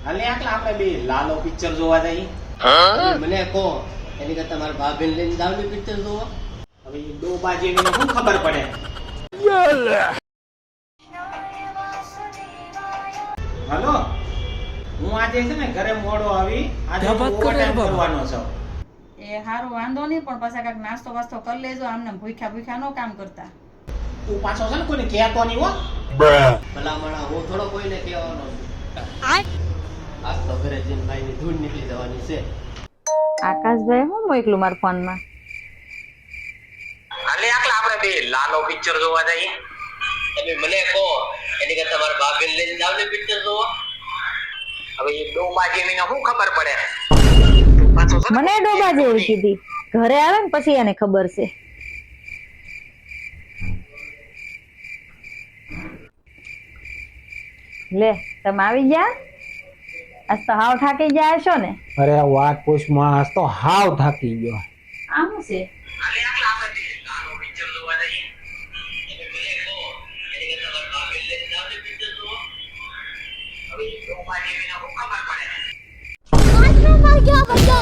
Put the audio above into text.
હાલે આટલા આપણે બે લાલો પિક્ચર જોવા જઈએ. મને કહો એની કરતા મારા ભાભીને લઈને જાવ ને પિક્ચર જોવા. હવે એ ડોબા જેવીને શું ખબર પડે. હલો, હું આજે છે ને ઘરે મોડો આવી, આજે ઓવરટાઈમ કરવાનો છું. એ હારું વાંધો નહીં, પણ પાછા કાંઈક નાસ્તો વાસ્તો કરી લેજો. આમને ભૂખ્યા ભૂખ્યા નો કામ કરતા. તું પાછો છે ને કોઈને કહેતો નહીં હો. ભલામણા હું થોડો કોઈને કહેવાનો છું. આજ તો ઘરે જઈને ભાઈની ધૂળ નીકળી જવાની છે. આકાશભાઈ હું મોકલું મારા ફોનમાં? હાલે આટલા આપણે બે લાલો પિક્ચર જોવા જઈએ. તમે મને કહો એની કરતા મારા ભાભીને લઈને જાવ ને પિક્ચર જોવા. હવે એ ડોબા જેવીને શું ખબર પડે. મને ડોબા જેવી કીધી. ઘરે આવે ને પછી એને ખબર છે. લે તમે આવી ગયા? આજ તો હાવ થાકી ગયા છો ને? અરે વાત પૂછમાં, આજ તો હાવ થાકી ગયો. આમ છે હાલે આટલા આપણે બે લાલો પિક્ચર જોવા જઈએ. તમે મને કહો એની કરતા મારા ભાભીને લઈને જાવ ને પિક્ચર જોવા. હવે એ ડોબા જેવીને શું ખબર પડે. मर गया बच्चा